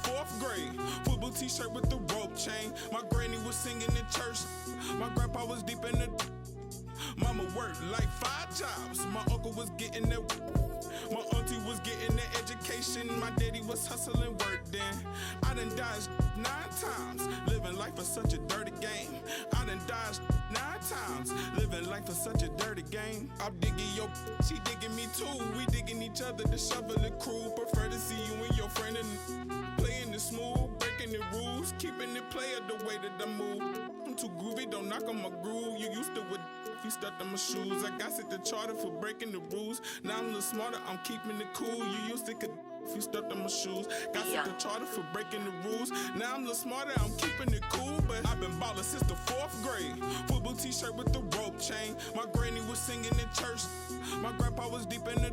fourth grade. Football t-shirt with the rope chain. My granny was singing in church. My grandpa was deep in the. Mama worked like 5 jobs. My uncle was getting that. My auntie was getting that education. My daddy was hustling work then. I done dodged 9 times. Living life is such a dirty game. I done dodged 9 times. Living life is such a dirty game. I'm digging your, she digging me too. We digging each other, the shovel and crew. Prefer to see you and your friend and playing it smooth, breaking the rules, keeping it player the way that I move. I'm too groovy, don't knock on my groove. You used to with if you stuck on my shoes. I got set the charter for breaking the rules. Now I'm a little smarter, I'm keeping it cool. You used to if you stuck on my shoes. Got set the charter for breaking the rules. Now I'm a little smarter, I'm keeping it cool. But I've been ballin' since the 4th grade. Football t-shirt with the rope chain. My granny was singing in church. My grandpa was deep in the.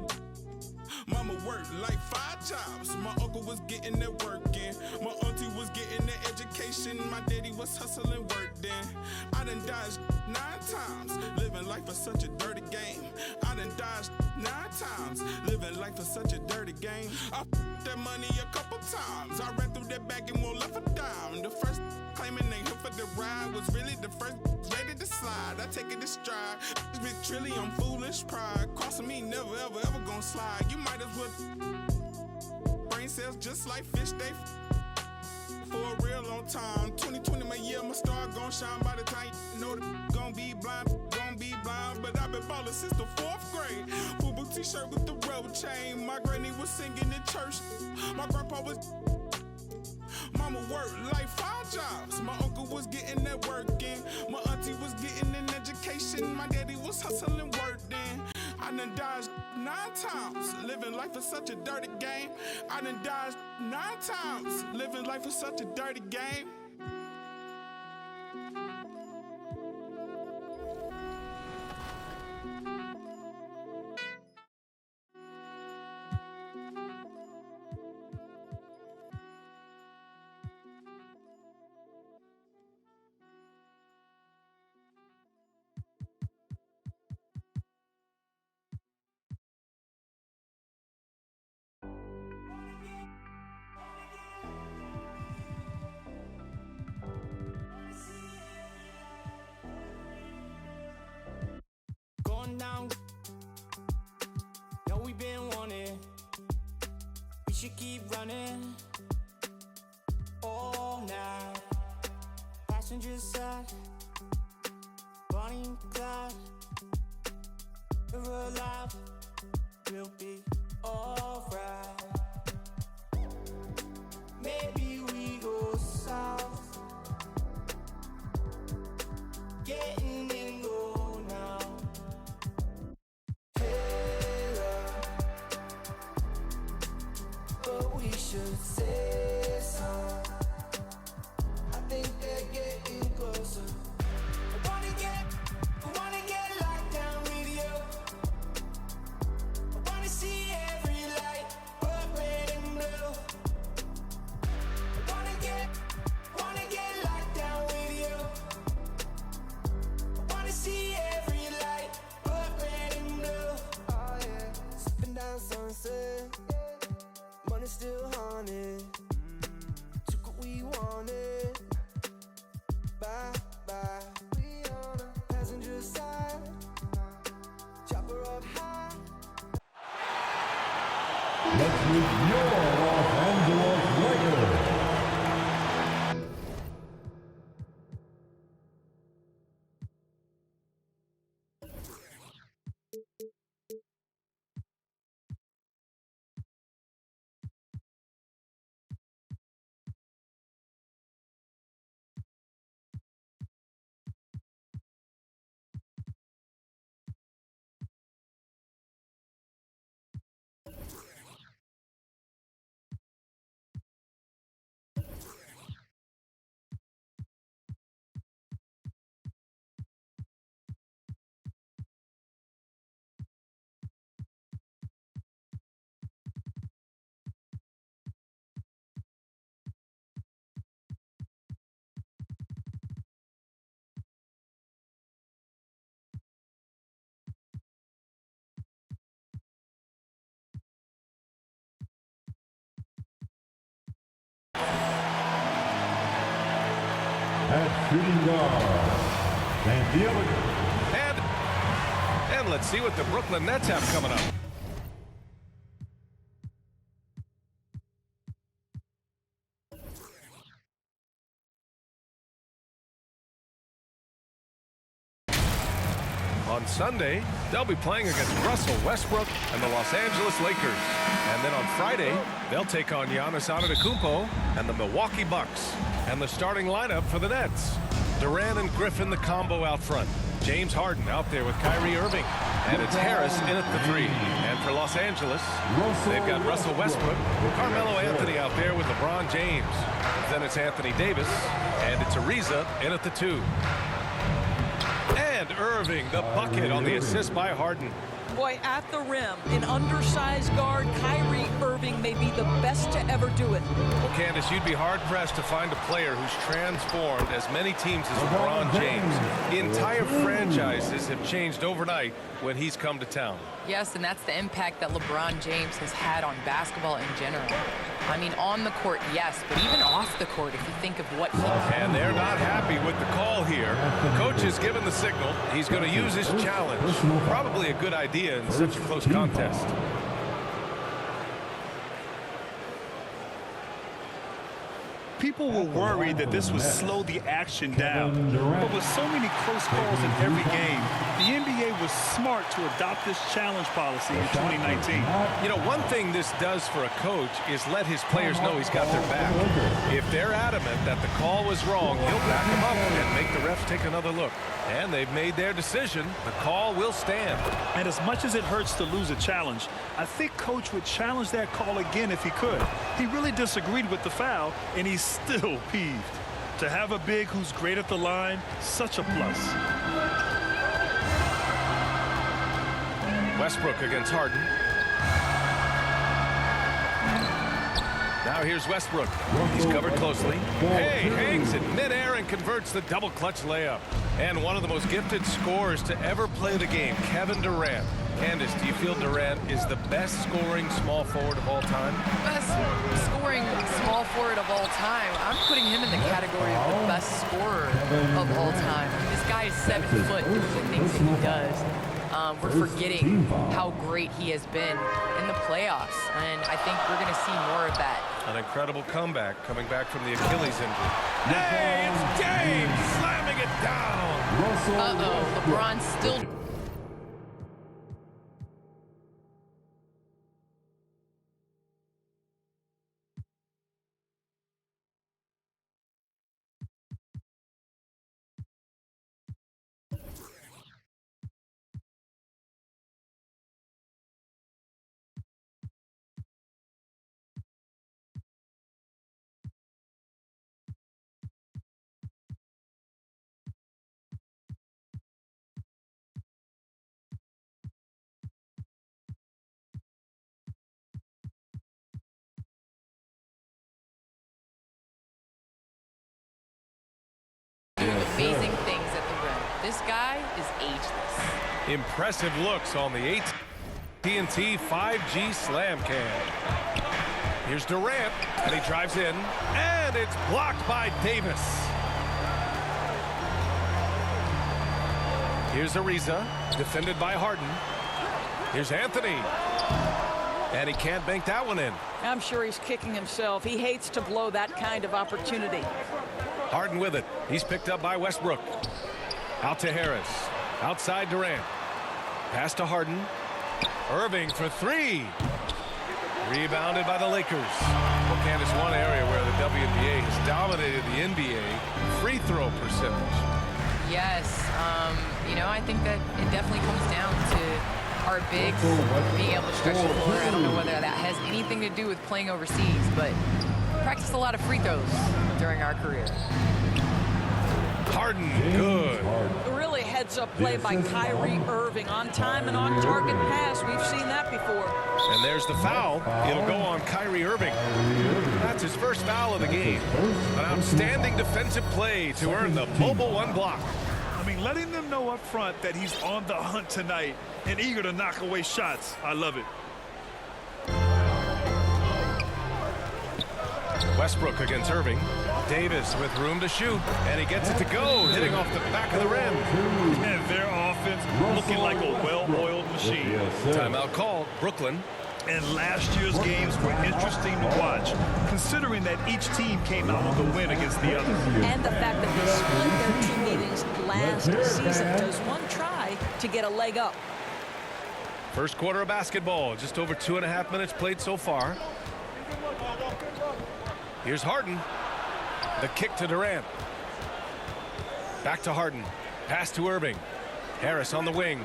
Mama worked like 5 jobs. My uncle was getting that work in. My auntie was getting that education. My daddy was hustling work then. I done dodged 9 times. Living life is such a dirty game. I done dodged 9 times. Living life is such a dirty game. I f***ed that money a couple times. I ran through that bag and won't left a dime. The first claiming they here for the ride was really the first ready to slide. I take it to stride. This big trilly, I'm foolish pride. Crossing me, never ever ever gonna slide. You might as well. Brain cells just like fish, they for a real long time. 2020 my year, my star gon' shine by the time you know that gon' be blind. But I've been ballin' since the 4th grade. Football t-shirt with the rope chain. My granny was singing in church. My grandpa was. Mama worked like 5 jobs. My uncle was getting that work in. My auntie was getting an education. My daddy was hustling work then. I done dodged 9 times. Living life is such a dirty game. I done dodged 9 times. Living life is such a dirty game. Going down, know we been wanting. We should keep running all night. Passenger side, Bonnie and Clyde. We're alive, we'll be alright. Maybe we go south, getting in low now. But we should say so. I think they're getting closer. I wanna get locked down with you. I wanna see every light, but red and blue. I wanna get locked down with you. I wanna see every light, but red and blue. Oh yeah, sipping down sunset. Money still haunted. Took what we wanted. Bye bye. We on the passenger side. Chopper up high. Let's meet your Los Angeles Lakers. Shooting guard, Van Dielen. And let's see what the Brooklyn Nets have coming up. On Sunday, they'll be playing against Russell Westbrook and the Los Angeles Lakers. And then on Friday, they'll take on Giannis Antetokounmpo and the Milwaukee Bucks. And the starting lineup for the Nets: Durant and Griffin, the combo out front. James Harden out there with Kyrie Irving. And it's Harris in at the 3. And for Los Angeles, they've got Russell Westbrook, Carmelo Anthony out there with LeBron James. Then it's Anthony Davis, and it's Ariza in at the 2. And Irving, the bucket on the assist by Harden. Boy, at the rim, an undersized guard, Kyrie Irving may be the best to ever do it. Well, Candace, you'd be hard-pressed to find a player who's transformed as many teams as LeBron James. Entire franchises have changed overnight when he's come to town. Yes, and that's the impact that LeBron James has had on basketball in general. I mean, on the court, yes, but even off the court, if you think of what he... And they're not happy with the call here. The coach has given the signal. He's going to use his challenge. Probably a good idea in such a close contest. People were worried that this would slow the action down. But with so many close calls in every game, the NBA was smart to adopt this challenge policy in 2019. You know, one thing this does for a coach is let his players know he's got their back. If they're adamant that the call was wrong, he'll back them up and make the refs take another look. And they've made their decision. The call will stand. And as much as it hurts to lose a challenge, I think Coach would challenge that call again if he could. He really disagreed with the foul, and he's still peeved. To have a big who's great at the line, such a plus. Westbrook against Harden. Now here's Westbrook. He's covered closely. Hey, hangs in midair and converts the double clutch layup. And one of the most gifted scorers to ever play the game, Kevin Durant. Candace, do you feel Durant is the best scoring small forward of all time? Best scoring small forward of all time. I'm putting him in the category of the best scorer of all time. This guy is 7 foot doing the things that he does. We're forgetting how great he has been in the playoffs, and I think we're going to see more of that. An incredible comeback coming back from the Achilles injury. Hey, it's James slamming it down. Uh-oh, LeBron still... doing amazing things at the rim. This guy is ageless. Impressive looks on the AT&T 5G Slam Cam. Here's Durant, and he drives in, and it's blocked by Davis. Here's Ariza, defended by Harden. Here's Anthony, and he can't bank that one in. I'm sure he's kicking himself. He hates to blow that kind of opportunity. Harden with it. He's picked up by Westbrook. Out to Harris. Outside Durant. Pass to Harden. Irving for 3. Rebounded by the Lakers. Well, Candace, one area where the WNBA has dominated the NBA, free throw percentage. Yes, you know, I think that it definitely comes down to our bigs being able to stretch the floor. I don't know whether that has anything to do with playing overseas, but practiced a lot of free throws during our career. Harden, good. Really heads-up play by Kyrie Irving. On time and on target pass. We've seen that before. And there's the foul. It'll go on Kyrie Irving. That's his first foul of the game. An outstanding defensive play to earn the mobile one block. I mean, letting them know up front that he's on the hunt tonight and eager to knock away shots. I love it. Westbrook against Irving. Davis with room to shoot, and he gets it to go, hitting off the back of the rim. And their offense looking like a well-oiled machine. Timeout called, Brooklyn. And last year's games were interesting to watch, considering that each team came out with a win against the other. And the fact that they split their two meetings last season. Does one try to get a leg up? First quarter of basketball, just over 2.5 minutes played so far. Here's Harden. The kick to Durant. Back to Harden. Pass to Irving. Harris on the wing.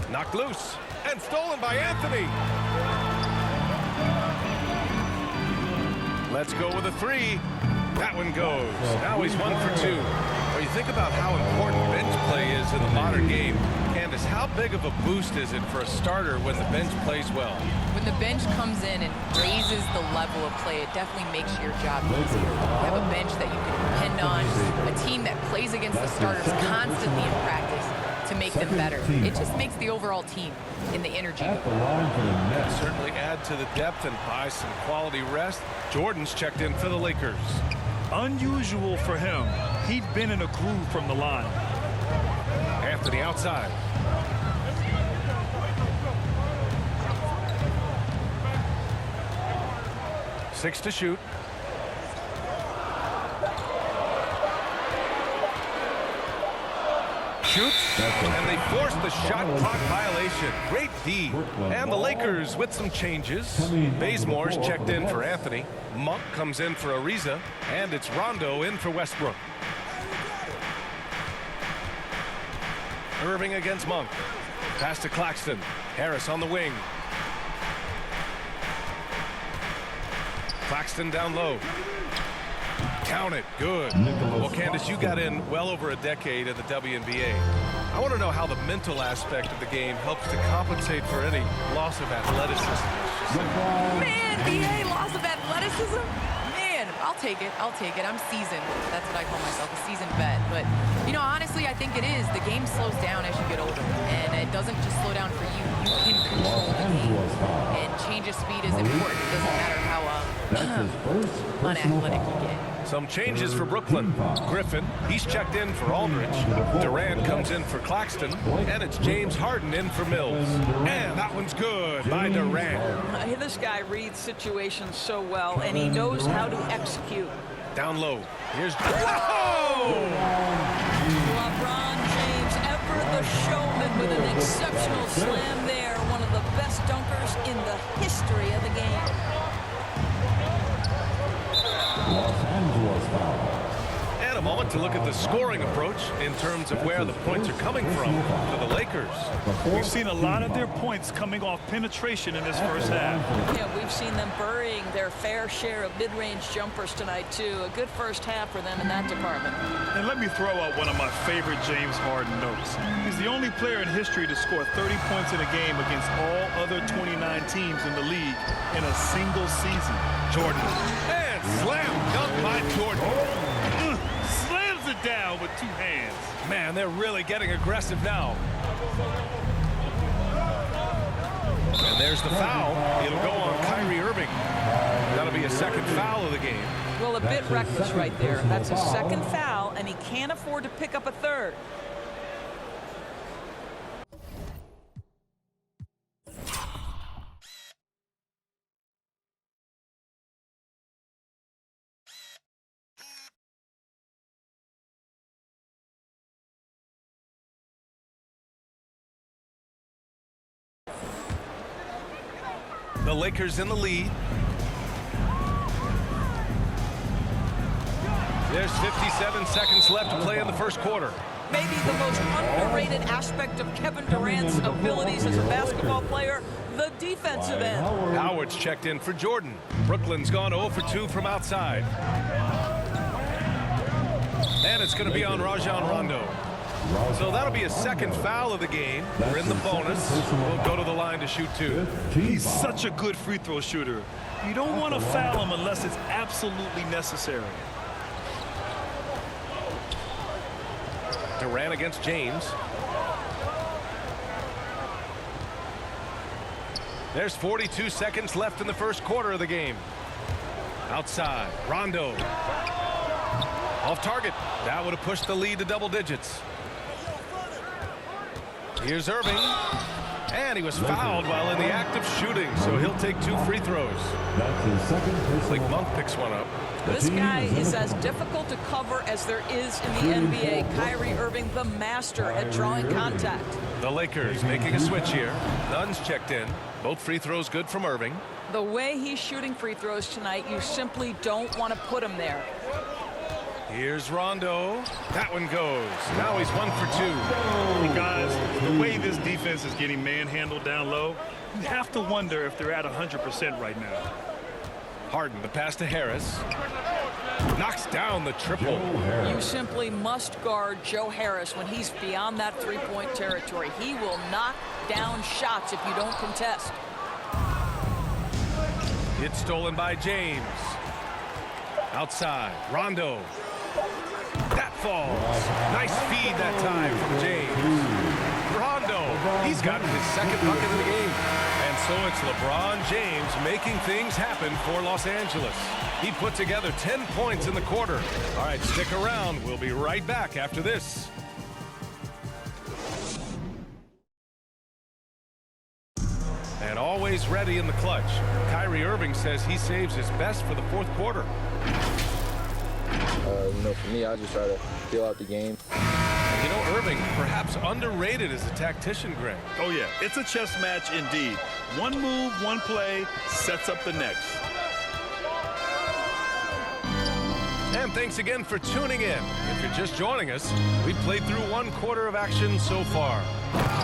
Knocked loose. And stolen by Anthony. Let's go with a three. That one goes. Now he's 1 for 2. When you think about how important bench play is in the modern game, Candace, how big of a boost is it for a starter when the bench plays well? When the bench comes in and raises the level of play, it definitely makes your job easier. You have a bench that you can depend on, a team that plays against the starters constantly in practice to make them better. It just makes the overall team in the energy. Certainly add to the depth and buy some quality rest. Jordan's checked in for the Lakers. Unusual for him. He'd been in a groove from the line. Anthony outside. Six to shoot. Shoots, and they force the shot clock violation. Great D. And the Lakers with some changes. Bazemore's checked in for Anthony. Monk comes in for Ariza, and it's Rondo in for Westbrook. Irving against Monk. Pass to Claxton. Harris on the wing. Claxton down low. Count it. Good. Well, Candace, you got in well over a decade at the WNBA. I want to know how the mental aspect of the game helps to compensate for any loss of athleticism. Man, BA, loss of athleticism? Man, I'll take it. I'll take it. I'm seasoned. That's what I call myself, a seasoned vet. But, you know, honestly, I think it is. The game slows down as you get older. And it doesn't just slow down for you. You can control the game. And change of speed is important. It doesn't matter how unathletic you get. Some changes for Brooklyn. Griffin, he's checked in for Aldridge. Durant comes in for Claxton. And it's James Harden in for Mills. And that one's good by Durant. This guy reads situations so well, and he knows how to execute. Down low. Here's... Whoa! LeBron James, ever the showman with an exceptional slam there. One of the best dunkers in the history of the game. And a moment to look at the scoring approach in terms of where the points are coming from for the Lakers. We've seen a lot of their points coming off penetration in this first half. Yeah, we've seen them burying their fair share of mid-range jumpers tonight, too. A good first half for them in that department. And let me throw out one of my favorite James Harden notes. He's the only player in history to score 30 points in a game against all other 29 teams in the league in a single season. Jordan. And slam dunk by Jordan. Slams it down with 2 hands. Man, they're really getting aggressive now. And there's the foul. It'll go on Kyrie Irving. That'll be a second foul of the game. Well, a bit reckless right there. That's a second foul, and he can't afford to pick up a third. The Lakers in the lead. There's 57 seconds left to play in the first quarter. Maybe the most underrated aspect of Kevin Durant's abilities as a basketball player, the defensive end. Howard's checked in for Jordan. Brooklyn's gone 0 for 2 from outside. And it's going to be on Rajon Rondo. So that'll be a second foul of the game. We're in the bonus. We'll go to the line to shoot 2. He's such a good free throw shooter. You don't want to foul him unless it's absolutely necessary. Durant against James. There's 42 seconds left in the first quarter of the game. Outside, Rondo. Off target. That would have pushed the lead to double digits. Here's Irving. And he was fouled while in the act of shooting, so he'll take 2 free throws. That's his second personal. Blake Monk picks one up. This guy is as difficult to cover as there is in the NBA. Kyrie Irving, the master at drawing contact. The Lakers making a switch here. Nunn's checked in. Both free throws good from Irving. The way he's shooting free throws tonight, you simply don't want to put him there. Here's Rondo. That one goes. Now he's 1 for 2. Hey guys, the way this defense is getting manhandled down low, you have to wonder if they're at 100% right now. Harden, the pass to Harris. Knocks down the triple. You simply must guard Joe Harris when he's beyond that three-point territory. He will knock down shots if you don't contest. It's stolen by James. Outside, Rondo. That falls. Nice feed that time from James. Rondo, he's gotten his second bucket of the game. And so it's LeBron James making things happen for Los Angeles. He put together 10 points in the quarter. All right, stick around. We'll be right back after this. And always ready in the clutch. Kyrie Irving says he saves his best for the fourth quarter. For me, I just try to feel out the game. You know, Irving, perhaps underrated as a tactician, Greg. Oh, yeah. It's a chess match indeed. One move, one play sets up the next. And thanks again for tuning in. If you're just joining us, we've played through 1 quarter of action so far.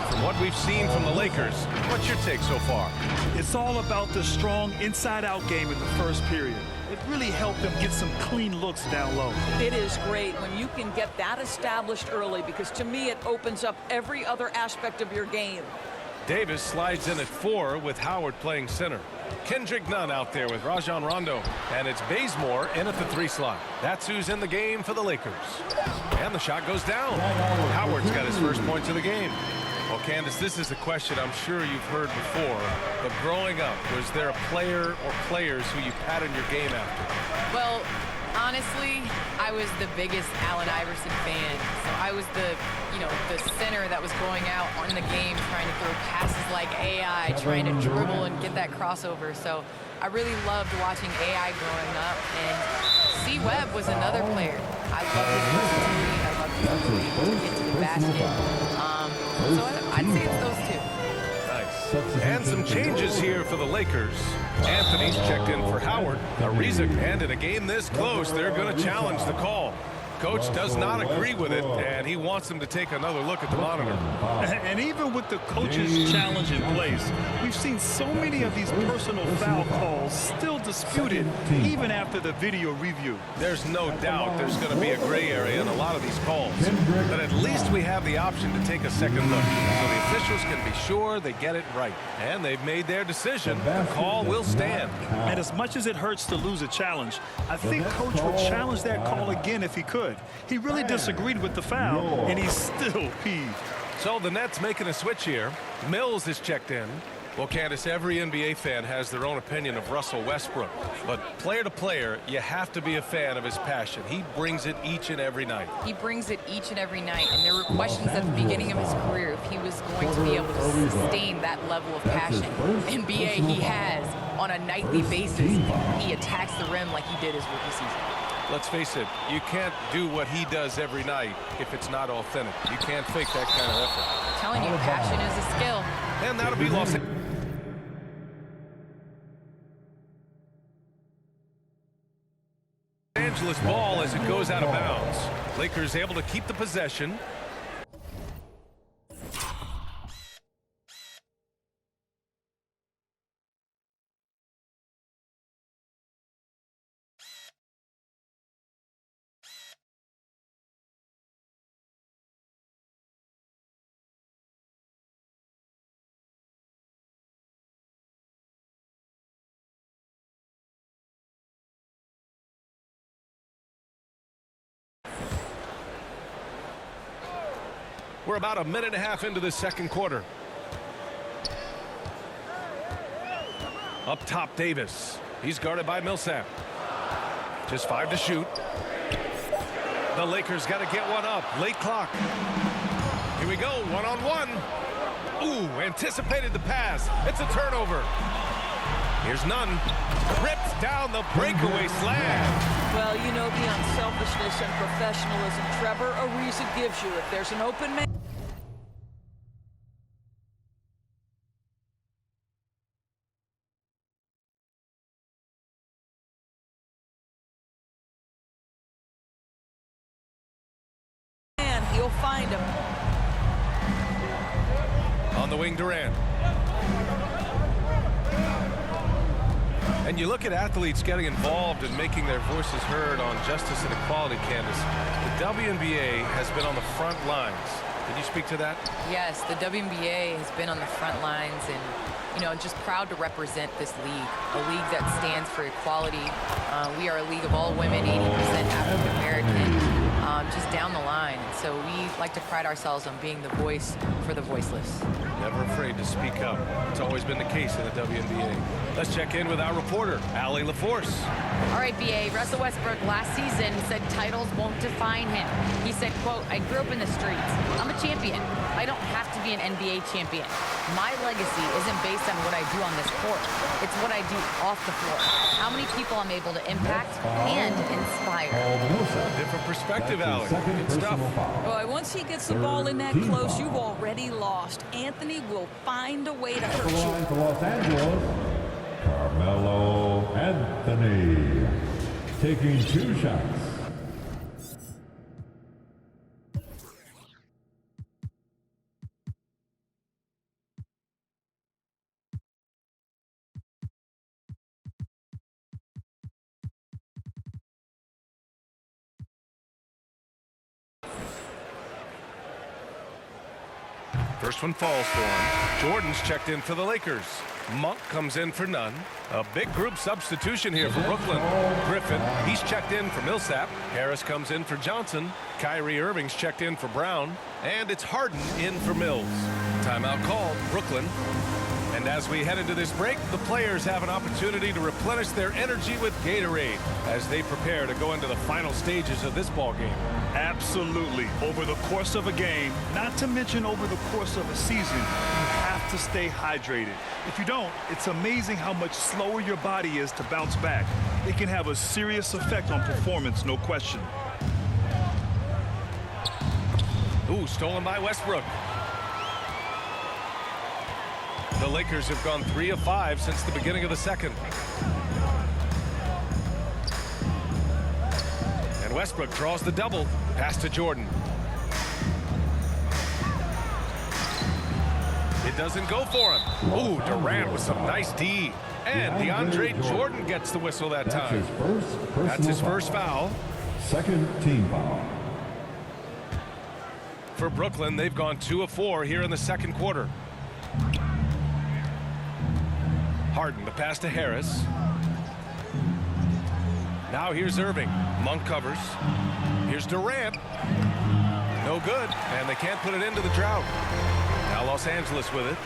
From what we've seen from the Lakers, what's your take so far? It's all about the strong inside-out game in the first period. It really helped them get some clean looks down low. It is great when you can get that established early, because to me it opens up every other aspect of your game. Davis slides in at 4 with Howard playing center. Kendrick Nunn out there with Rajon Rondo. And it's Bazemore in at the 3 slot. That's who's in the game for the Lakers. And the shot goes down. Howard's got his first points of the game. Well, Candace, this is a question I'm sure you've heard before. But growing up, was there a player or players who you patterned your game after? Well, honestly, I was the biggest Allen Iverson fan. So I was the center that was going out on the game trying to throw passes like AI, trying to dribble and get that crossover. So I really loved watching AI growing up. And C. Webb was another player. I loved his versatility. I loved his ability to get to the basket. So I'd say it's those 2. Nice. And some changes here for the Lakers. Anthony's checked in for Howard. Ariza, and in a game this close, they're going to challenge the call. Coach does not agree with it, and he wants them to take another look at the monitor. And even with the coach's challenge in place, we've seen so many of these personal foul calls still disputed even after the video review. There's no doubt there's going to be a gray area in a lot of these calls, but at least we have the option to take a second look, so the officials can be sure they get it right. And they've made their decision. The call will stand. And as much as it hurts to lose a challenge, I think Coach would challenge that call again if he could. He really disagreed with the foul, and he's still peeved. So the Nets making a switch here. Mills is checked in. Well, Candace, every NBA fan has their own opinion of Russell Westbrook. But player to player, you have to be a fan of his passion. He brings it each and every night. He brings it each and every night. And there were questions at the beginning of his career if he was going to be able to sustain that level of passion. NBA, he has on a nightly basis. He attacks the rim like he did his rookie season. Let's face it, you can't do what he does every night if it's not authentic. You can't fake that kind of effort. I'm telling you, passion is a skill. And that'll be Los Angeles ball as it goes out of bounds. Lakers able to keep the possession. We're about a minute and a half into the second quarter. Up top, Davis. He's guarded by Millsap. Just 5 to shoot. The Lakers got to get one up. Late clock. Here we go, one-on-one. Ooh, anticipated the pass. It's a turnover. Here's Nunn. Rips down the breakaway slam. Well, you know the unselfishness and professionalism Trevor Ariza gives you. If there's an open man, he'll find him. On the wing, Durant. And you look at athletes getting involved and making their voices heard on justice and equality, Candace. The WNBA has been on the front lines. Can you speak to that? Yes, the WNBA has been on the front lines and, you know, just proud to represent this league, a league that stands for equality. We are a league of all women, 80% African American. Just down the line. And so we like to pride ourselves on being the voice for the voiceless. Never afraid to speak up. It's always been the case in the WNBA. Let's check in with our reporter, Allie LaForce. All right, BA, Russell Westbrook last season said titles won't define him. He said, quote, I grew up in the streets. I'm a champion. I don't have to be an NBA champion. My legacy isn't based on what I do on this court. It's what I do off the floor. How many people I'm able to impact and inspire. Different perspective, Allie. Good stuff. Boy, once he gets the ball in that close, you've already lost. Anthony will find a way to hurt you. For Los Angeles, Carmelo Anthony taking 2 shots. First one falls for him. Jordan's checked in for the Lakers. Monk comes in for Nunn. A big group substitution here for Brooklyn. Griffin, he's checked in for Millsap. Harris comes in for Johnson. Kyrie Irving's checked in for Brown. And it's Harden in for Mills. Timeout called, Brooklyn. And as we head into this break, the players have an opportunity to replenish their energy with Gatorade as they prepare to go into the final stages of this ball game. Absolutely. Over the course of a game, not to mention over the course of a season, you have to stay hydrated. If you don't, it's amazing how much slower your body is to bounce back. It can have a serious effect on performance, no question. Ooh, stolen by Westbrook. The Lakers have gone 3 of 5 since the beginning of the second. And Westbrook draws the double. Pass to Jordan. It doesn't go for him. Ooh, Durant with some nice D. And DeAndre Jordan gets the whistle that time. That's his first foul. Second team foul. For Brooklyn, they've gone 2 of 4 here in the second quarter. Harden, the pass to Harris. Now here's Irving. Monk covers. Here's Durant. No good, and they can't put it into the drought. Now Los Angeles with it.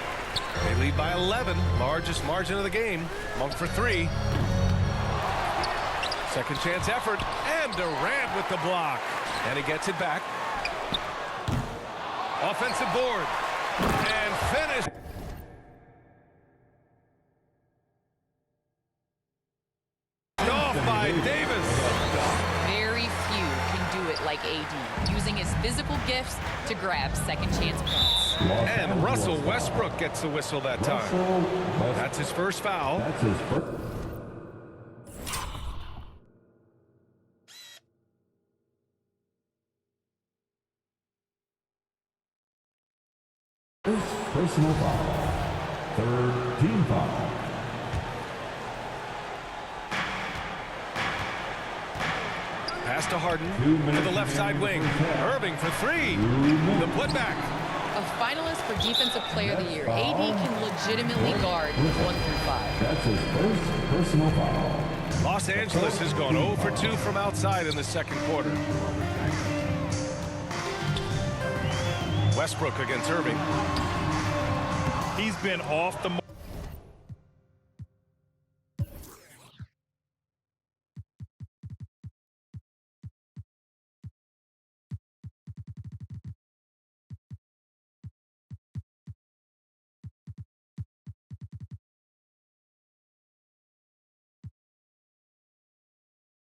They lead by 11, largest margin of the game. Monk for 3. Second chance effort, and Durant with the block. And he gets it back. Offensive board, and finish. By Davis. Very few can do it like AD, using his physical gifts to grab second chance points. And Russell Westbrook gets the whistle that time. That's his first foul. That's his first. Personal foul. Third team foul. Pass to Harden to the left side wing. Irving for 3. The putback. A finalist for Defensive Player of the Year, AD can legitimately guard 1 through 5. That's his first personal foul. Los Angeles has gone 0 for 2 from outside in the second quarter. Westbrook against Irving. He's been off the mark.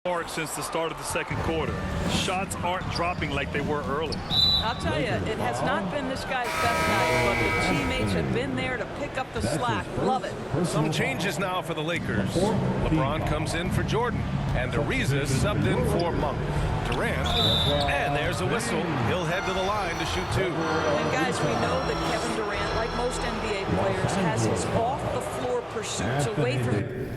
Since the start of the second quarter. Shots aren't dropping like they were early. I'll tell you, it has not been this guy's best night, but the teammates have been there to pick up the slack. Love it. Some changes now for the Lakers. LeBron comes in for Jordan, and Ariza subbed in for Monk. Durant, and there's a whistle. He'll head to the line to shoot two. And guys, we know that Kevin Durant, like most NBA players, has his off-the-floor pursuits away from the game,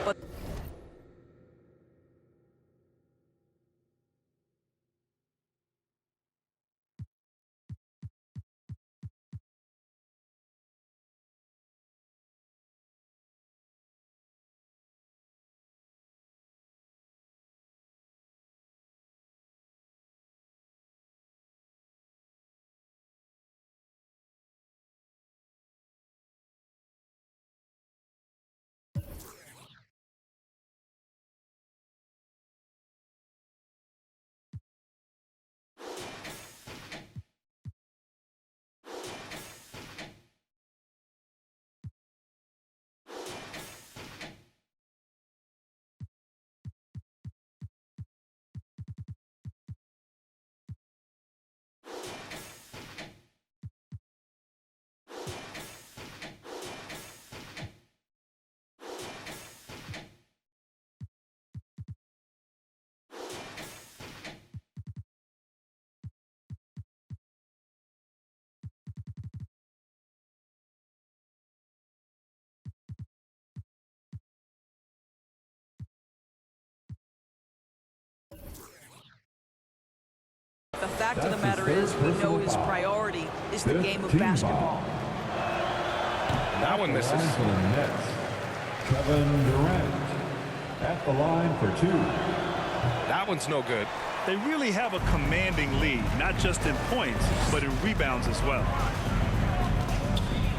but the fact of the matter is, we know his priority is the game of basketball. That one misses. For the Nets, Kevin Durant at the line for two. That one's no good. They really have a commanding lead, not just in points, but in rebounds as well.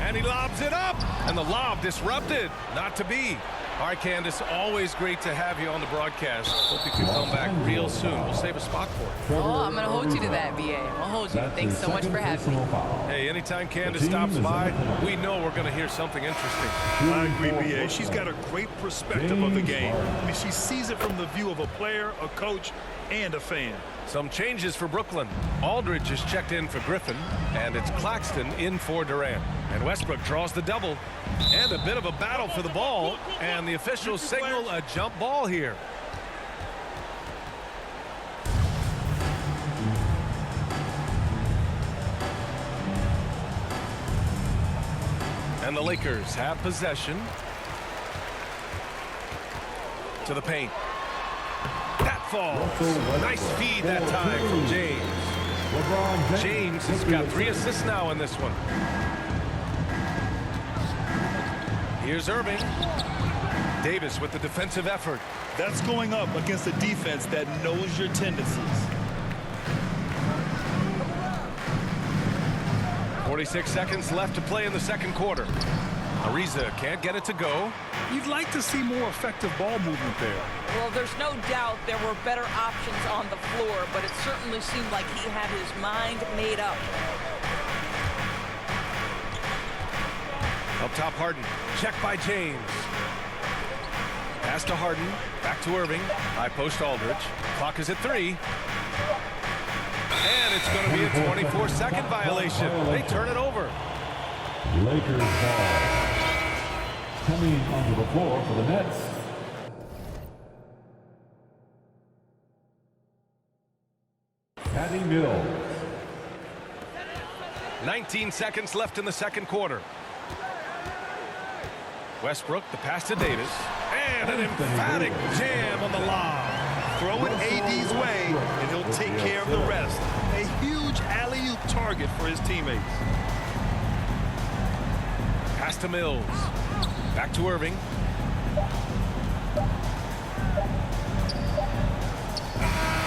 And he lobs it up, and the lob disrupted. Not to be. All right, Candace, always great to have you on the broadcast. Hope you can come back real soon. We'll save a spot for you. Oh, I'm going to hold you to that, VA. I'm going to hold you. Thanks so much for having me. Hey, anytime Candace stops by, we know we're going to hear something interesting. I agree, BA. She's got a great perspective of the game. I mean, she sees it from the view of a player, a coach, and a fan. Some changes for Brooklyn. Aldridge is checked in for Griffin, and it's Claxton in for Durant. And Westbrook draws the double. And a bit of a battle for the ball, and the officials signal a jump ball here. And the Lakers have possession. To the paint. That falls. Nice feed that time from James. James has got 3 assists now in this one. Here's Irving. Davis with the defensive effort. That's going up against a defense that knows your tendencies. 46 seconds left to play in the second quarter. Ariza can't get it to go. You'd like to see more effective ball movement there. Well, there's no doubt there were better options on the floor, but it certainly seemed like he had his mind made up. Up top, Harden. Check by James. Pass to Harden. Back to Irving. High post Aldridge. Clock is at 3. And it's going to be a 24-second violation. They turn it over. Lakers ball. Coming onto the floor for the Nets. Patty Mills. 19 seconds left in the second quarter. Westbrook, the pass to Davis. And an emphatic jam on the lob. Throw it AD's way, and he'll take care of the rest. A huge alley-oop target for his teammates. Pass to Mills. Back to Irving.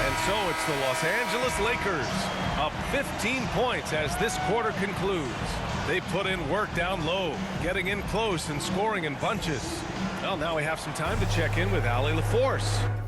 And So it's the Los Angeles Lakers up 15 points as this quarter concludes. They put in work down low, getting in close and scoring in bunches. Well, now we have some time to check in with Allie LaForce.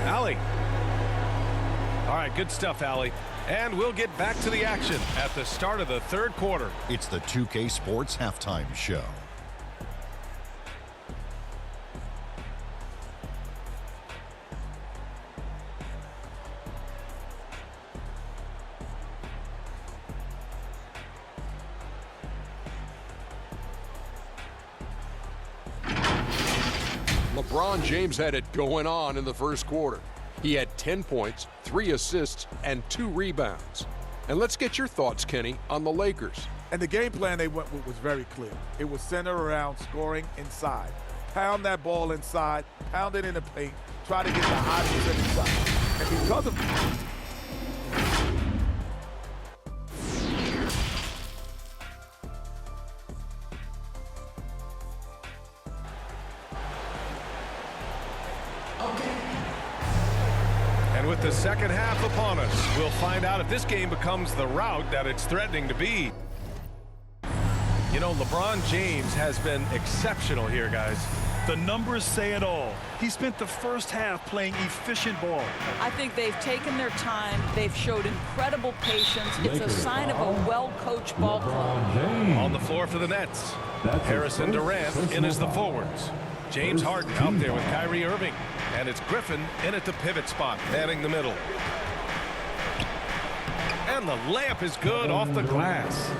Allie. All right, good stuff, Allie. And we'll get back to the action at the start of the third quarter. It's the 2K Sports Halftime Show. LeBron James had it going on in the first quarter. He had 10 points, 3 assists, and 2 rebounds. And let's get your thoughts, Kenny, on the Lakers. And the game plan they went with was very clear. It was centered around scoring inside. Pound that ball inside, pound it in the paint, try to get the hottest inside. And because of the second half upon us. We'll find out if this game becomes the rout that it's threatening to be. You know, LeBron James has been exceptional here, guys. The numbers say it all. He spent the first half playing efficient ball. I think they've taken their time. They've showed incredible patience. It's a sign of a well-coached ball club. On the floor for the Nets. Harrison Durant in as the forwards. James Harden out there with Kyrie Irving. And it's Griffin in at the pivot spot, manning the middle. And the layup is good off the glass.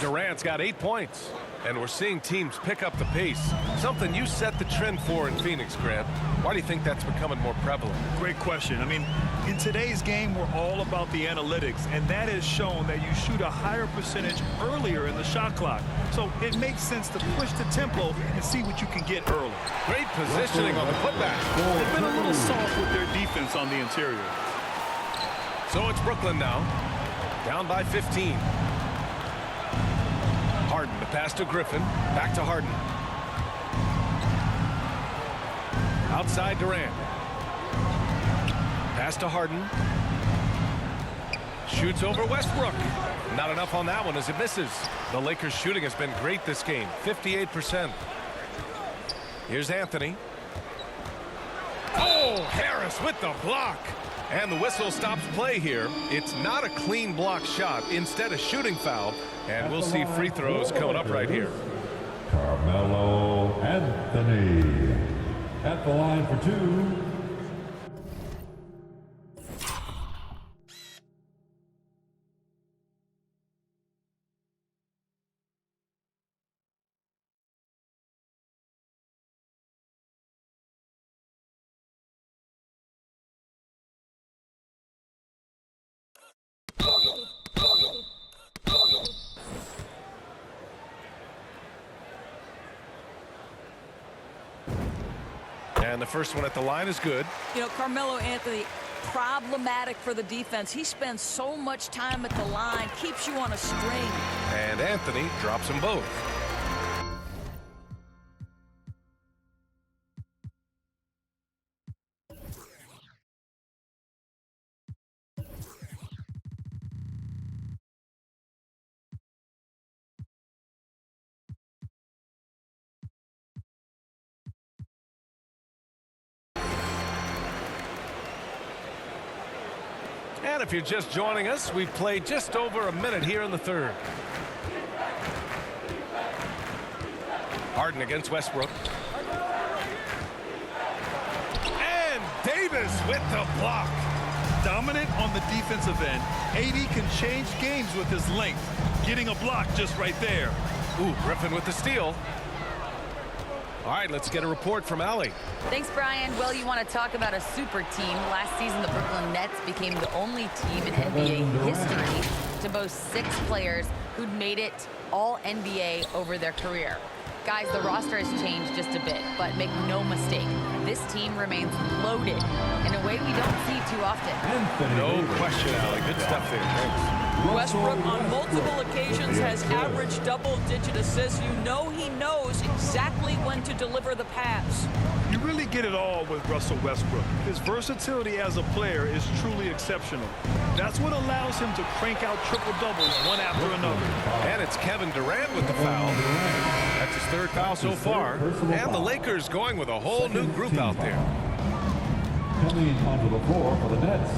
Durant's got 8 points. And we're seeing teams pick up the pace. Something you set the trend for in Phoenix, Grant. Why do you think that's becoming more prevalent? Great question. I mean, in today's game, we're all about the analytics, and that has shown that you shoot a higher percentage earlier in the shot clock. So it makes sense to push the tempo and see what you can get early. Great positioning on the putback. They've been a little soft with their defense on the interior. So it's Brooklyn now, down by 15. Harden, the pass to Griffin, back to Harden. Outside Durant. Pass to Harden. Shoots over Westbrook. Not enough on that one as it misses. The Lakers shooting has been great this game, 58%. Here's Anthony. Oh, Harris with the block. And the whistle stops play here. It's not a clean block shot, instead a shooting foul. And we'll see free throws coming up right here. Carmelo Anthony at the line for 2. And the first one at the line is good. You know, Carmelo Anthony, problematic for the defense. He spends so much time at the line, keeps you on a string. And Anthony drops them both. And if you're just joining us, we've played just over a minute here in the third. Harden against Westbrook. And Davis with the block. Dominant on the defensive end. AD can change games with his length. Getting a block just right there. Ooh, Griffin with the steal. All right, let's get a report from Allie. Thanks, Brian. Well, you want to talk about a super team. Last season, the Brooklyn Nets became the only team in NBA history to boast 6 players who'd made it all NBA over their career. Guys, the roster has changed just a bit, but make no mistake, this team remains loaded in a way we don't see too often. No question, Allie. Good stuff there. Thanks. Westbrook on multiple occasions has averaged double-digit assists. You know he knows exactly when to deliver the pass. You really get it all with Russell Westbrook. His versatility as a player is truly exceptional. That's what allows him to crank out triple-doubles one after another. And it's Kevin Durant with the foul. That's his 3rd foul so far. And the Lakers going with a whole new group out there. Coming onto the floor for the Nets.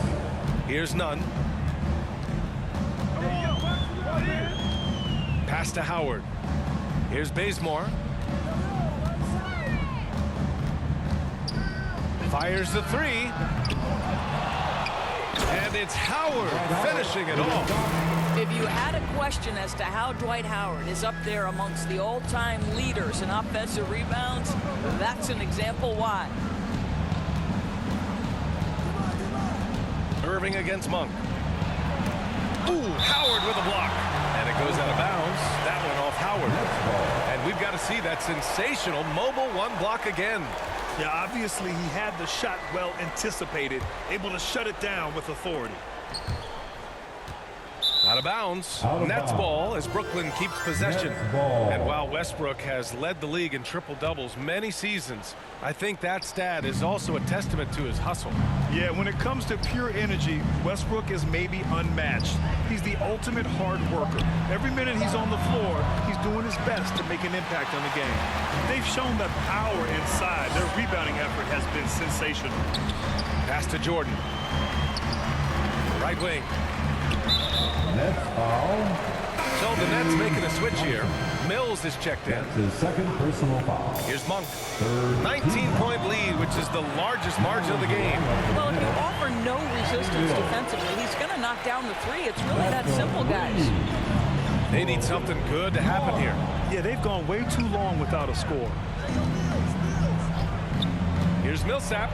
Here's Nunn. Pass to Howard. Here's Bazemore. Fires the 3. And it's Howard finishing it off. If you had a question as to how Dwight Howard is up there amongst the all-time leaders in offensive rebounds, that's an example why. Irving against Monk. Ooh, Howard with a block. And it goes out of bounds. That one off Howard. And we've got to see that sensational mobile 1 block again. Yeah, obviously he had the shot well anticipated, able to shut it down with authority. Out Out of bounds. Out of Nets bounds. ball as Brooklyn keeps possession. Nets ball. And while Westbrook has led the league in triple-doubles many seasons, I think that stat is also a testament to his hustle. Yeah, when it comes to pure energy, Westbrook is maybe unmatched. He's the ultimate hard worker. Every minute he's on the floor, he's doing his best to make an impact on the game. They've shown that power inside. Their rebounding effort has been sensational. Pass to Jordan. Right wing. Nets foul. So the Nets making a switch here. Mills is checked in. That's his second personal foul. Here's Monk. 19-point lead, which is the largest margin of the game. Well, if you offer no resistance defensively, he's going to knock down the three. It's really that simple, guys. They need something good to happen here. Yeah, they've gone way too long without a score. Here's Millsap.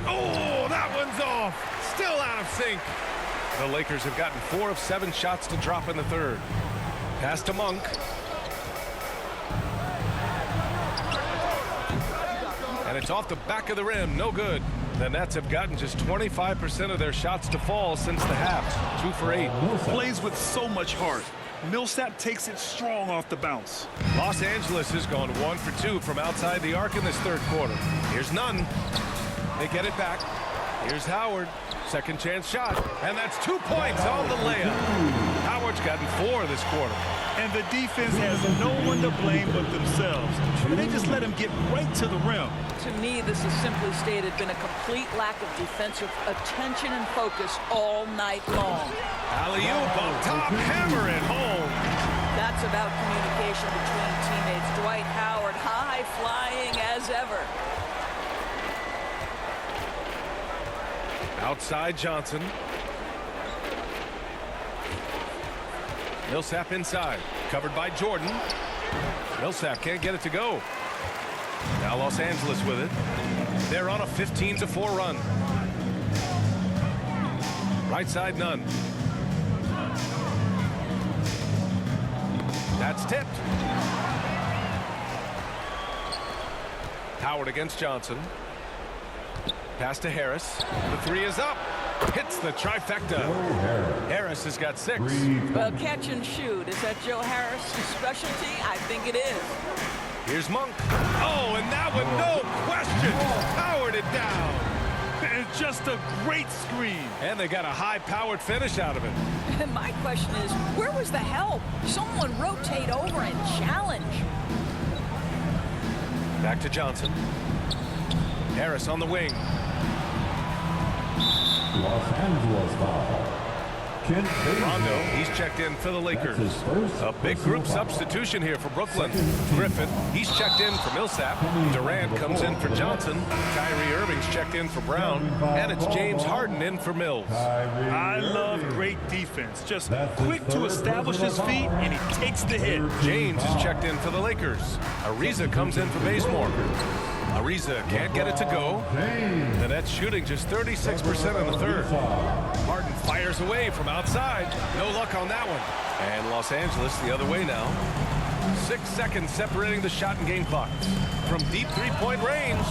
Oh, that one's off. Still out of sync. The Lakers have gotten 4 of 7 shots to drop in the third. Pass to Monk. And it's off the back of the rim. No good. The Nets have gotten just 25% of their shots to fall since the half. 2 for 8. Plays with so much heart. Millsap takes it strong off the bounce. Los Angeles has gone 1 for 2 from outside the arc in this third quarter. Here's Nunn. They get it back. Here's Howard. Second chance shot. And that's 2 points on the layup. Howard's gotten 4 this quarter. And the defense has no one to blame but themselves. They just let him get right to the rim. To me, this is simply stated been a complete lack of defensive attention and focus all night long. Alley-oop on top, hammer it home. That's about communication between teammates. Dwight Howard, high flying as ever. Outside Johnson. Millsap inside. Covered by Jordan. Millsap can't get it to go. Now Los Angeles with it. They're on a 15-4 run. Right side Nunn. That's tipped. Howard against Johnson. Pass to Harris. The 3 is up. Hits the trifecta. Harris has got 6. Well, catch and shoot. Is that Joe Harris' specialty? I think it is. Here's Monk. Oh, and that one, no question. Powered it down. And just a great screen. And they got a high-powered finish out of it. And my question is, where was the help? Someone rotate over and challenge. Back to Johnson. Harris on the wing. Los Angeles foul. Kent Rondo, he's checked in for the Lakers. A big group substitution here for Brooklyn. Griffin, he's checked in for Millsap. Durant comes in for Johnson. Kyrie Irving's checked in for Brown. And it's James Harden in for Mills. I love great defense. Just quick to establish his feet, and he takes the hit. James is checked in for the Lakers. Ariza comes in for Bazemore. Ariza can't get it to go. The Nets shooting just 36% in the third. Harden fires away from outside. No luck on that one. And Los Angeles the other way now. 6 seconds separating the shot and game clocks. From deep three-point range.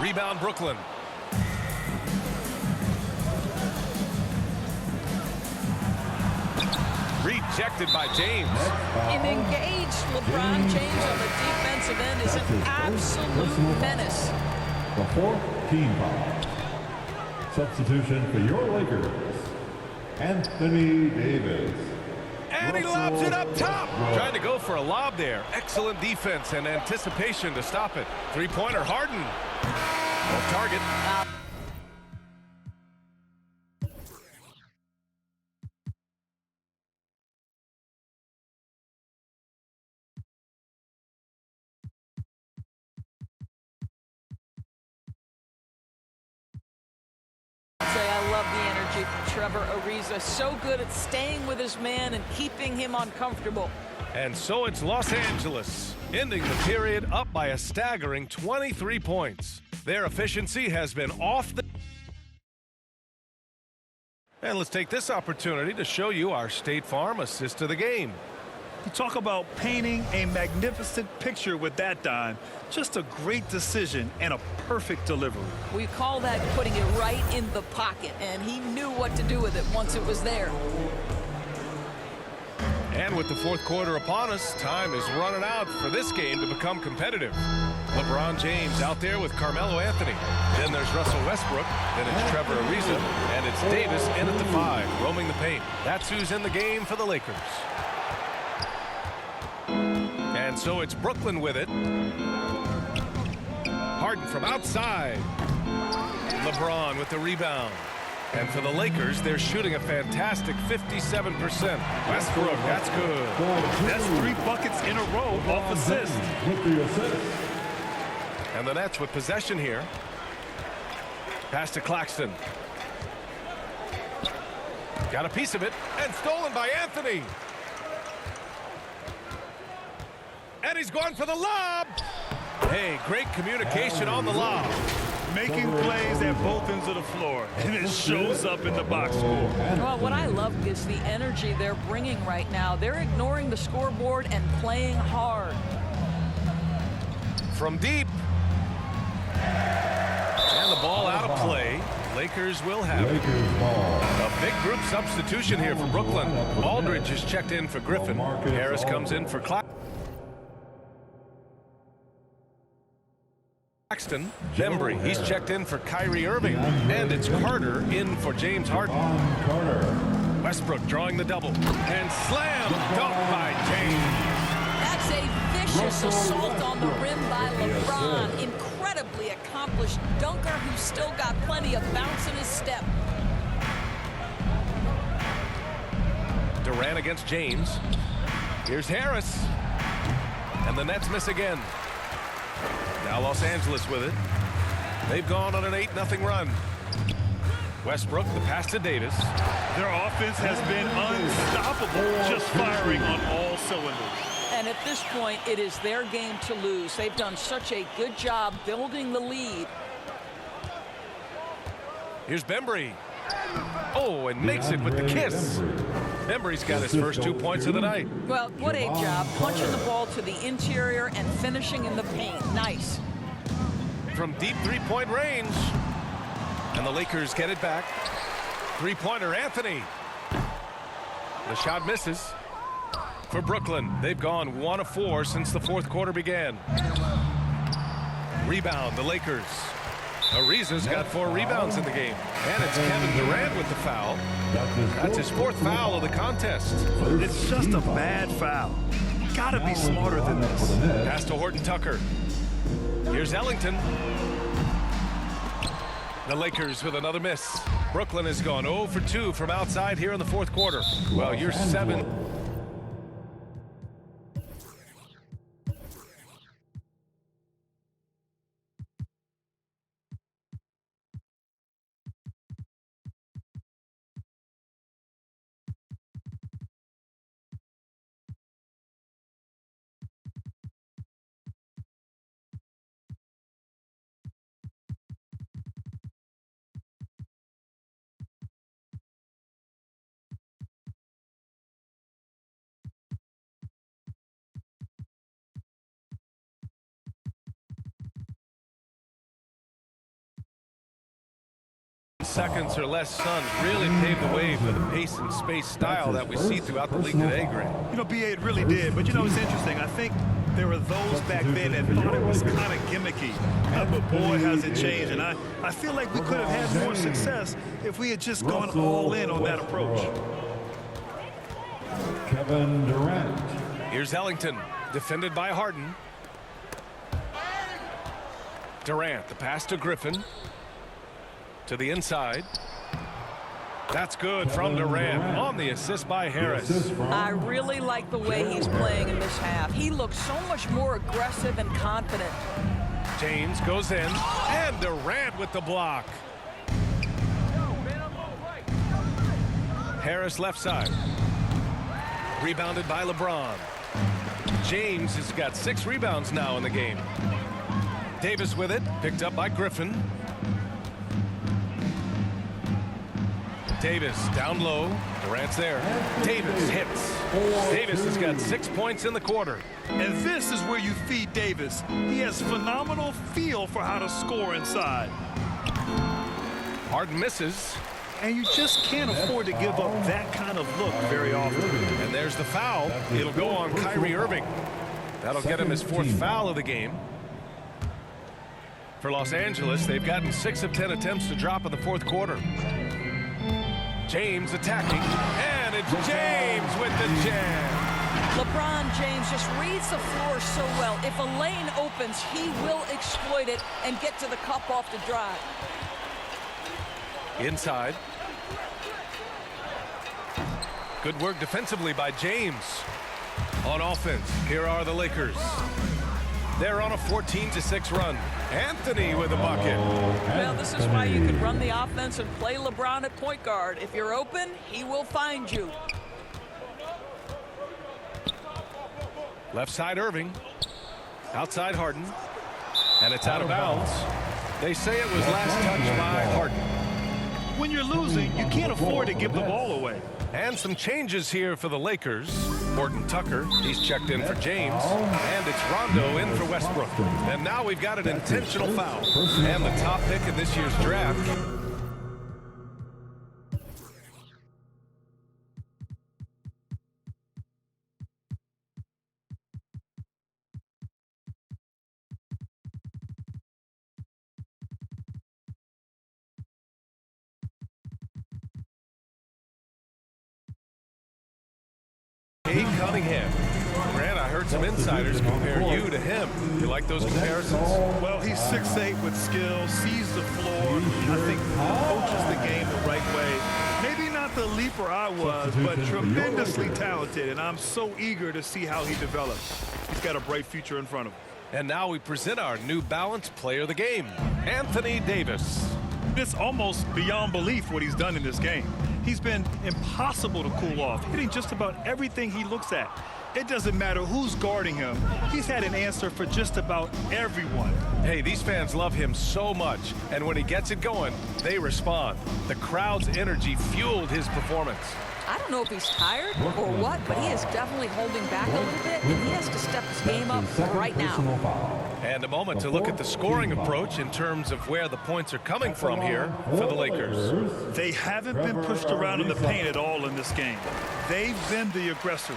Rebound Brooklyn. Rejected by James. An engaged LeBron James on the defensive end is an absolute menace. The 4th team foul. Substitution for your Lakers. Anthony Davis. And he lobs it up top. Trying to go for a lob there. Excellent defense and anticipation to stop it. Three-pointer Harden. Off target. I love the energy from Trevor Ariza. So good at staying with his man and keeping him uncomfortable. And so it's Los Angeles, ending the period up by a staggering 23 points. Their efficiency has been off the... And let's take this opportunity to show you our State Farm assist of the game. You talk about painting a magnificent picture with that dime. Just a great decision and a perfect delivery. We call that putting it right in the pocket, and he knew what to do with it once it was there. And with the fourth quarter upon us, time is running out for this game to become competitive. LeBron James out there with Carmelo Anthony. Then there's Russell Westbrook. Then it's Trevor Ariza. And it's Davis in at the 5, roaming the paint. That's who's in the game for the Lakers. And so it's Brooklyn with it. Harden from outside. LeBron with the rebound. And for the Lakers, they're shooting a fantastic 57%. Westbrook, that's good. That's 3 buckets in a row off assist. And the Nets with possession here. Pass to Claxton. Got a piece of it, and stolen by Anthony. And he's going for the lob. Hey, great communication on the lob. Making plays at both ends of the floor, and it shows up in the box score. Well, what I love is the energy they're bringing right now. They're ignoring the scoreboard and playing hard. From deep. And the ball out of play. Lakers will have it. A big group substitution here for Brooklyn. Aldridge is checked in for Griffin. Harris comes in for Claxton. Bembry, he's checked in for Kyrie Irving. And it's Carter in for James Harden. Westbrook drawing the double. And slam dunk by James. That's a vicious assault on the rim by LeBron. Incredibly accomplished dunker who's still got plenty of bounce in his step. Durant against James. Here's Harris. And the Nets miss again. Now Los Angeles with it. They've gone on an 8-0 run. Westbrook, the pass to Davis. Their offense has been unstoppable, just firing on all cylinders. And at this point, it is their game to lose. They've done such a good job building the lead. Here's Bembry. Oh, and makes it with the kiss. Bembry's got his first 2 points of the night. Well, what a job punching the ball to the interior and finishing in the paint. Nice. From deep three-point range. And the Lakers get it back. Three-pointer, Anthony. The shot misses. For Brooklyn, they've gone 1 of 4 since the fourth quarter began. Rebound, the Lakers. Ariza's got 4 rebounds in the game. And it's Kevin Durant with the foul. That's his 4th foul of the contest. It's just a bad foul. Gotta be smarter than this. Pass to Horton Tucker. Here's Ellington. The Lakers with another miss. Brooklyn has gone 0 for 2 from outside here in the fourth quarter. Well, you're 7. Seconds or less Suns really paved the way for the pace and space style that we see throughout the league today, Greg. You know, B.A., it really did. But, you know, it's interesting. I think there were those back then that thought it was kind of gimmicky. But, boy, has it changed. And I feel like we could have had more success if we had just gone all in on that approach. Kevin Durant. Here's Ellington, defended by Harden. Durant, the pass to Griffin. To the inside. That's good from Durant on the assist by Harris. I really like the way he's playing in this half. He looks so much more aggressive and confident. James goes in, and Durant with the block. Harris left side. Rebounded by LeBron. James has got 6 rebounds now in the game. Davis with it, picked up by Griffin. Davis down low. Durant's there. Davis hits. Davis has got 6 points in the quarter. And this is where you feed Davis. He has phenomenal feel for how to score inside. Harden misses. And you just can't afford to give up that kind of look very often. And there's the foul. It'll go on Kyrie Irving. That'll get him his 4th foul of the game. For Los Angeles, they've gotten 6 of 10 attempts to drop in the 4th quarter. James attacking, and it's James with the jam. LeBron James just reads the floor so well. If a lane opens, he will exploit it and get to the cup off the drive. Inside. Good work defensively by James. On offense, here are the Lakers. They're on a 14-6 run. Anthony with a bucket. Well, this is why you can run the offense and play LeBron at point guard. If you're open, he will find you. Left side Irving. Outside Harden. And it's out of bounds. They say it was last touched by Harden. When you're losing, you can't afford to give the ball away. And some changes here for the Lakers. Horton Tucker, he's checked in for James. And it's Rondo in for Westbrook. And now we've got an intentional foul. And the top pick in this year's draft. Cade Cunningham. Grant, I heard some insiders compare you to him. You like those comparisons? Well, he's 6'8" with skill, sees the floor. I think coaches the game the right way. Maybe not the leaper I was, but tremendously talented, and I'm so eager to see how he develops. He's got a bright future in front of him. And now we present our New Balance player of the game, Anthony Davis. It's almost beyond belief what he's done in this game. He's been impossible to cool off, hitting just about everything he looks at. It doesn't matter who's guarding him. He's had an answer for just about everyone. Hey, these fans love him so much, and when he gets it going, they respond. The crowd's energy fueled his performance. I don't know if he's tired or what, but he is definitely holding back a little bit, and he has to step his game up right now. And a moment to look at the scoring approach in terms of where the points are coming from here for the Lakers. They haven't been pushed around in the paint at all in this game. They've been the aggressors.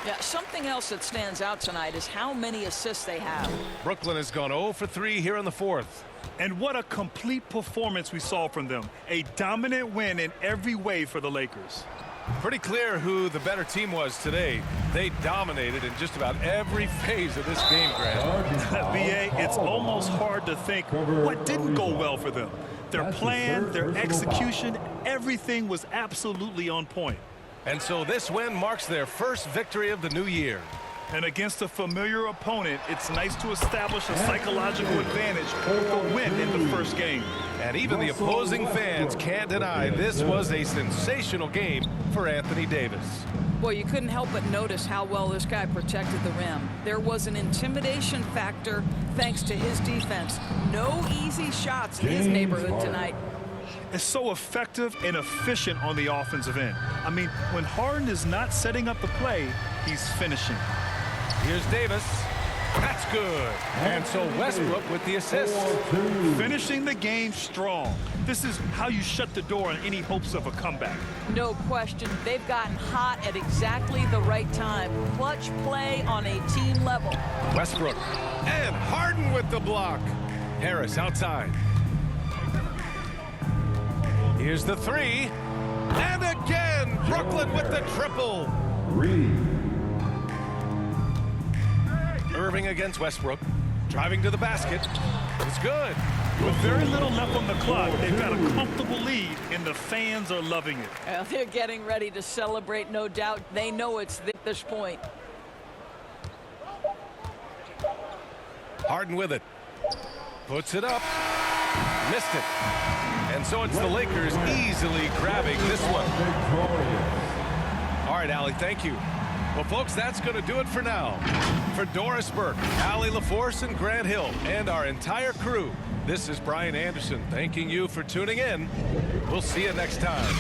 Yeah, something else that stands out tonight is how many assists they have. Brooklyn has gone 0 for 3 here in the 4th. And what a complete performance we saw from them. A dominant win in every way for the Lakers. Pretty clear who the better team was today. They dominated in just about every phase of this game, Grant. BA, it's almost hard to think what didn't go well for them. Their plan, their execution, everything was absolutely on point. And so this win marks their first victory of the new year. And against a familiar opponent, it's nice to establish a psychological advantage with a win in the first game. And even the opposing fans can't deny this was a sensational game for Anthony Davis. Well, you couldn't help but notice how well this guy protected the rim. There was an intimidation factor thanks to his defense. No easy shots in his neighborhood tonight. Is so effective and efficient on the offensive end. I mean, when Harden is not setting up the play, he's finishing. Here's Davis. That's good. And so Westbrook with the assist. Finishing the game strong. This is how you shut the door on any hopes of a comeback. No question. They've gotten hot at exactly the right time. Clutch play on a team level. Westbrook. And Harden with the block. Harris outside. Here's the 3. And again, Brooklyn with the triple. Irving against Westbrook. Driving to the basket. It's good. With very little left on the clock, they've got a comfortable lead, and the fans are loving it. Well, they're getting ready to celebrate, no doubt. They know it's at this point. Harden with it. Puts it up. Missed it. And so it's the Lakers easily grabbing this one. All right, Allie, thank you. Well, folks, that's going to do it for now. For Doris Burke, Allie LaForce, and Grant Hill, and our entire crew, this is Brian Anderson thanking you for tuning in. We'll see you next time.